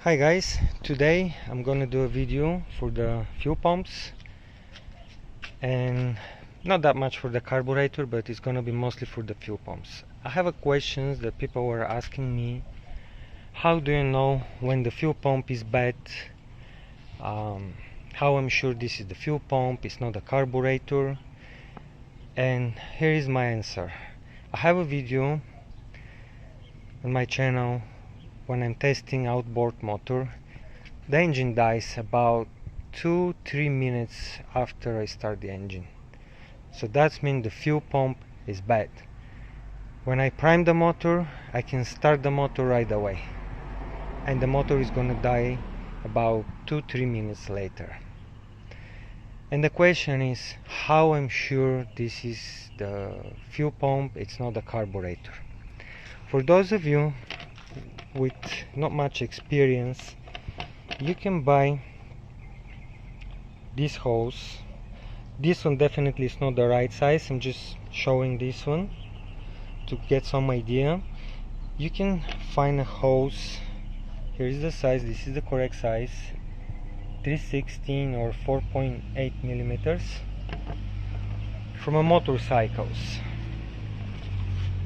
Hi guys, today I'm gonna do a video for the fuel pumps and not that much for the carburetor, but it's gonna be mostly for the fuel pumps. I have a question that people were asking me: how do you know when the fuel pump is bad? How I'm sure this is the fuel pump, it's not the carburetor? And here is my answer. I have a video on my channel when I'm testing outboard motor. The engine dies about 2-3 minutes after I start the engine, so that means the fuel pump is bad. When I prime the motor, I can start the motor right away, and the motor is gonna die about 2-3 minutes later. And the question is, how I'm sure this is the fuel pump, it's not the carburetor? For those of you with not much experience, you can buy this hose. This one definitely is not the right size. I'm just showing this one to get some idea. You can find a hose. Here is the size. This is the correct size, 3/16 or 4.8 millimeters, from a motorcycles.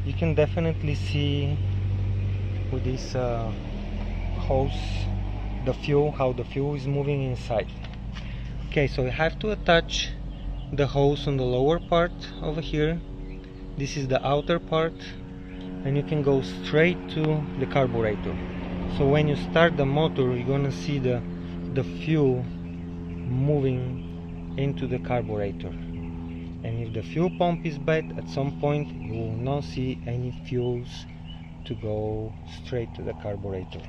You can definitely see with this hose how the fuel is moving inside. Okay, so you have to attach the hose on the lower part over here. This is the outer part, and you can go straight to the carburetor. So when you start the motor, you're gonna see the fuel moving into the carburetor. And if the fuel pump is bad, at some point you will not see any fuels to go straight to the carburetor.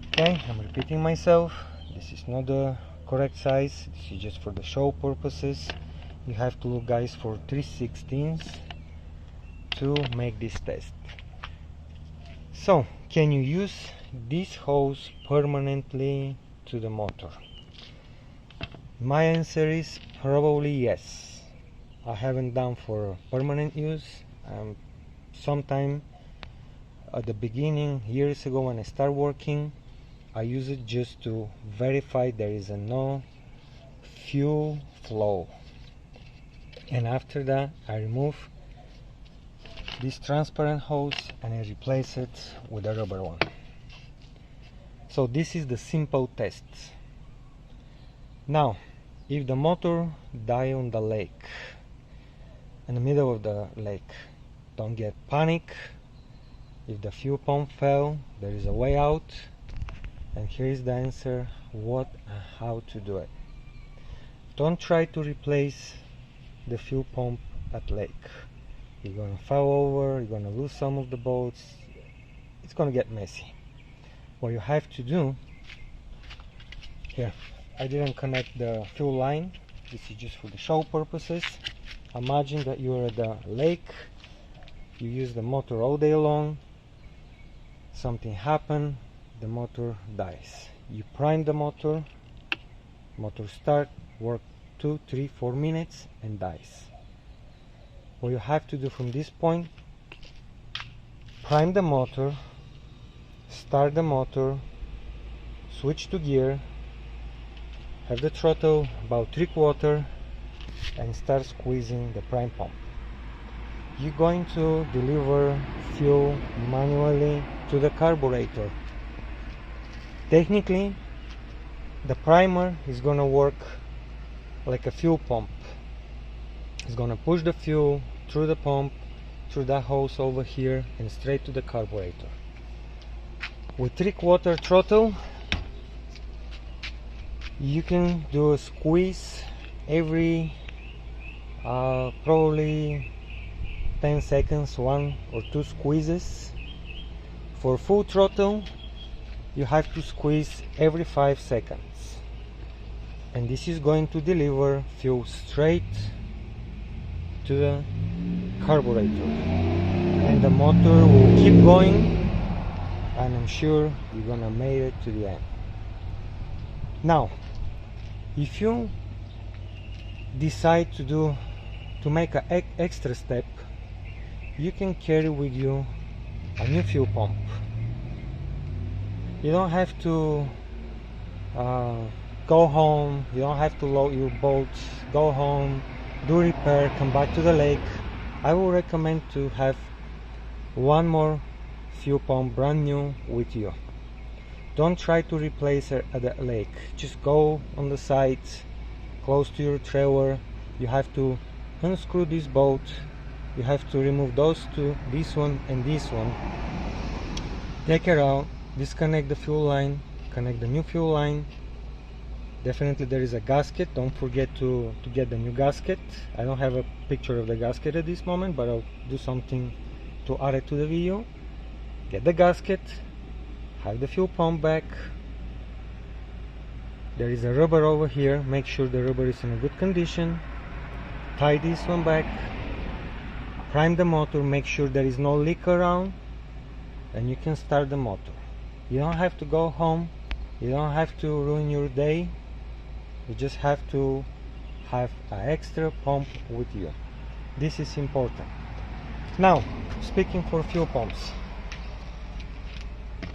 Okay, I'm repeating myself. This is not the correct size. This is just for the show purposes. You have to look, guys, for 3/16 to make this test. So, can you use this hose permanently to the motor? My answer is probably yes. I haven't done for permanent use. Sometime at the beginning, years ago, when I started working, I use it just to verify there is no fuel flow, and after that I remove this transparent hose and I replace it with a rubber one. So this is the simple test. Now, if the motor die on the lake, in the middle of the lake, don't get panic. If the fuel pump fell, there is a way out, and here is the answer what and how to do it. Don't try to replace the fuel pump at lake. You're gonna fall over, you're gonna lose some of the bolts, it's gonna get messy. What you have to do, here, I didn't connect the fuel line, this is just for the show purposes. Imagine that you're at the lake, you use the motor all day long, something happened, the motor dies. You prime the motor start, work 2-3-4 minutes and dies. What you have to do from this point: prime the motor, start the motor, switch to gear, have the throttle about 3/4 and start squeezing the prime pump. You're going to deliver fuel manually to the carburetor. Technically, the primer is going to work like a fuel pump. It's going to push the fuel through the pump, through that hose over here, and straight to the carburetor. With 3/4 throttle, you can do a squeeze every probably 10 seconds, 1 or 2 squeezes. For full throttle, you have to squeeze every 5 seconds, and this is going to deliver fuel straight to the carburetor, and the motor will keep going, and I'm sure you're gonna make it to the end. Now, if you decide to make an extra step, you can carry with you a new fuel pump. You don't have to go home, you don't have to load your boat, go home, do repair, come back to the lake. I would recommend to have one more fuel pump brand new with you. Don't try to replace it at the lake. Just go on the side close to your trailer. You have to unscrew this bolt, you have to remove those two, this one and this one, take it out, disconnect the fuel line, connect the new fuel line. Definitely there is a gasket, don't forget to get the new gasket. I don't have a picture of the gasket at this moment, but I'll do something to add it to the video. Get the gasket, have the fuel pump back. There is a rubber over here, make sure the rubber is in a good condition. Tie this one back, prime the motor, make sure there is no leak around, and you can start the motor. You don't have to go home, you don't have to ruin your day, you just have to have an extra pump with you. This is important. Now, speaking for fuel pumps,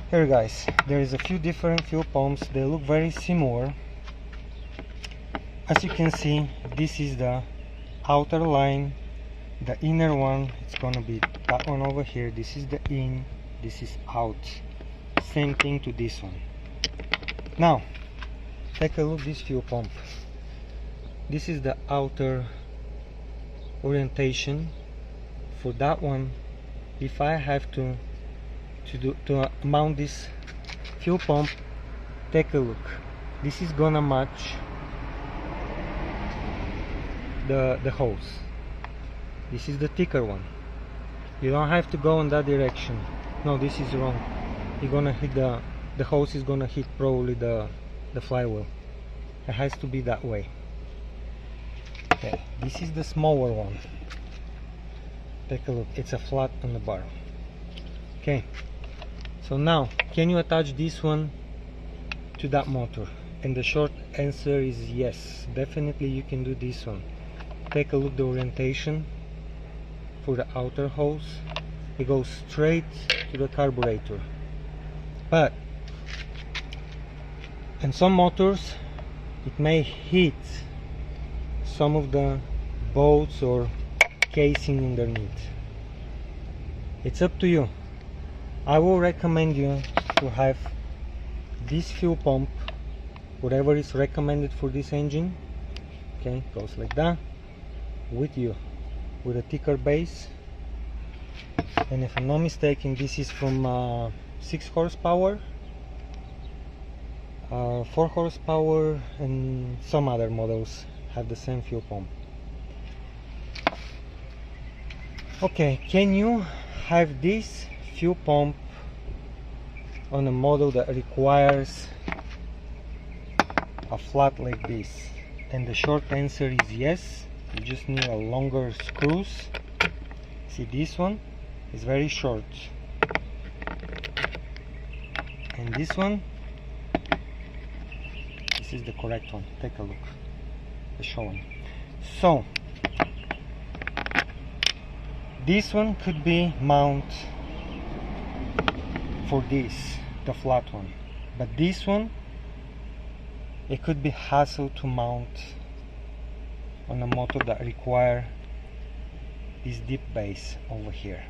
here guys, there is a few different fuel pumps, they look very similar. As you can see, this is the outer line, the inner one, it's gonna be that one over here. This is the in, this is out. Same thing to this one. Now, take a look at this fuel pump. This is the outer orientation. For that one, if I have to mount this fuel pump, take a look. This is gonna match the hose. This is the thicker one. You don't have to go in that direction. No, this is wrong. You're gonna hit the hose is gonna hit probably the flywheel. It has to be that way. Okay, this is the smaller one. Take a look, it's a flat on the barrel. Okay, so now can you attach this one to that motor? And the short answer is yes, definitely you can do this one. Take a look at the orientation for the outer hose. It goes straight to the carburetor. But in some motors it may hit some of the bolts or casing underneath. It's up to you. I will recommend you to have this fuel pump, whatever is recommended for this engine. Okay, goes like that, with you, with a thicker base. And if I'm not mistaken, this is from 6 horsepower, 4 horsepower, and some other models have the same fuel pump. Okay, can you have this fuel pump on a model that requires a flat like this? And the short answer is yes. You just need a longer screws. See, this one is very short, and this one, this is the correct one. Take a look, the show one. So this one could be mount for this, the flat one, but this one, it could be hassle to mount on a motor that require this deep base over here.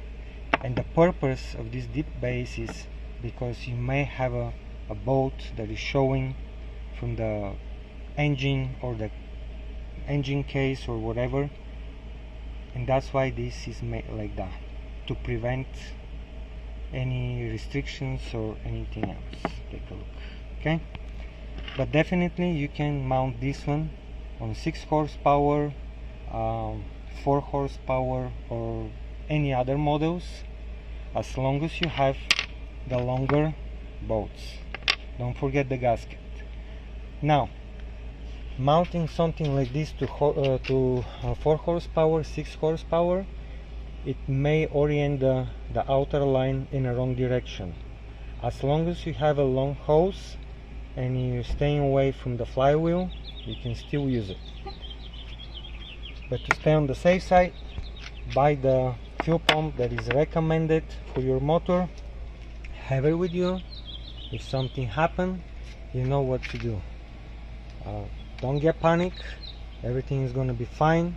And the purpose of this deep base is because you may have a bolt that is showing from the engine or the engine case or whatever, and that's why this is made like that, to prevent any restrictions or anything else. Take a look. Okay, but definitely you can mount this one on 6 horsepower, 4 horsepower, or any other models, as long as you have the longer bolts. Don't forget the gasket. Now, mounting something like this to 4 horsepower, 6 horsepower, it may orient the outer line in a wrong direction. As long as you have a long hose and you're staying away from the flywheel, you can still use it. But to stay on the safe side, buy the fuel pump that is recommended for your motor, have it with you, If something happens, you know what to do. Don't get panic, everything is gonna be fine.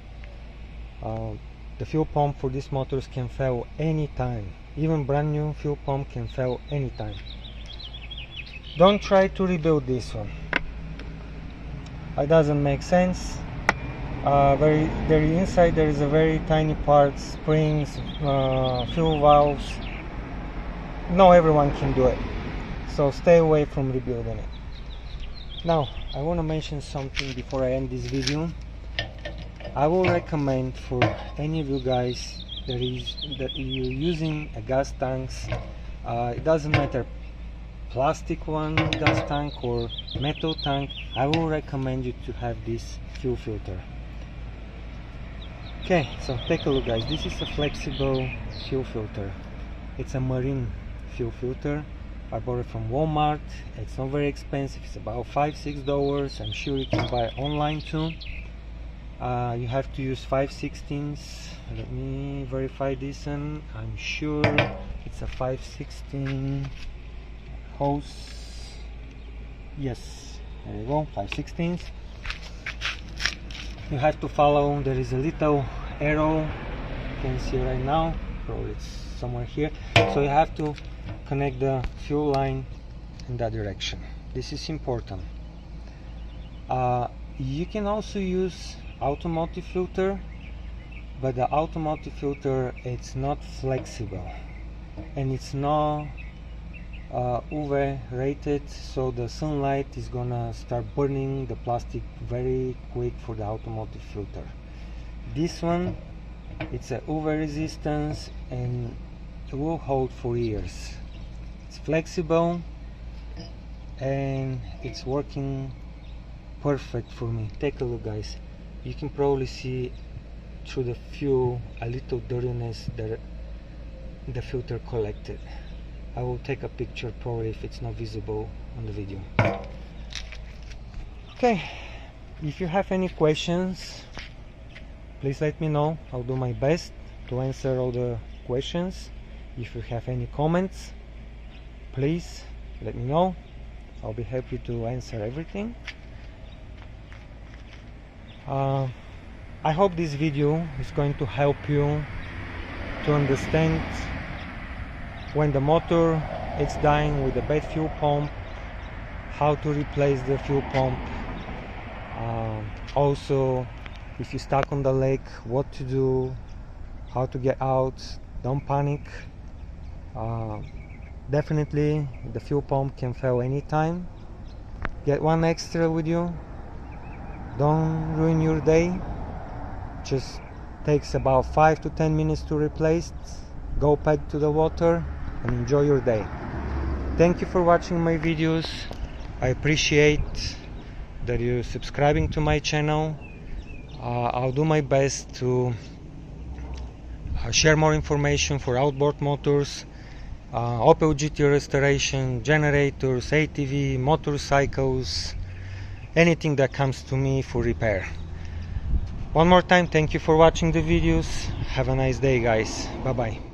The fuel pump for these motors can fail anytime. Even brand new fuel pump can fail anytime. Don't try to rebuild this one. It doesn't make sense. Inside there is a very tiny part, springs, fuel valves. Not everyone can do it, so stay away from rebuilding it. Now I want to mention something before I end this video. I will recommend for any of you guys that you're using a gas tanks, it doesn't matter, plastic one gas tank or metal tank, I will recommend you to have this fuel filter. Okay, so take a look guys, this is a flexible fuel filter. It's a marine fuel filter. I bought it from Walmart. It's not very expensive, it's about $5-6. I'm sure you can buy it online too. You have to use 5/16. Let me verify this one. I'm sure it's a 5/16 hose. Yes, there you go, 5/16. You have to follow, there is a little arrow, you can see right now, probably it's somewhere here. So you have to connect the fuel line in that direction. This is important. You can also use automotive filter, but the automotive filter, it's not flexible and it's not UV rated, so the sunlight is gonna start burning the plastic very quick for the automotive filter. This one, it's a UV resistance and it will hold for years. It's flexible and it's working perfect for me. Take a look guys, you can probably see through the fuel a little dirtiness that the filter collected. I will take a picture probably if it's not visible on the video. Okay, if you have any questions, please let me know. I'll do my best to answer all the questions. If you have any comments, please let me know. I'll be happy to answer everything. I hope this video is going to help you to understand when the motor is dying with a bad fuel pump, how to replace the fuel pump. Also, if you're stuck on the lake, what to do, how to get out. Don't panic. Definitely the fuel pump can fail anytime. Get one extra with you. Don't ruin your day. Just takes about 5 to 10 minutes to replace. Go back to the water and enjoy your day. Thank you for watching my videos. I appreciate that you're subscribing to my channel. I'll do my best to share more information for outboard motors, Opel GT restoration, generators, ATV, motorcycles, anything that comes to me for repair. One more time, thank you for watching the videos. Have a nice day guys. Bye bye.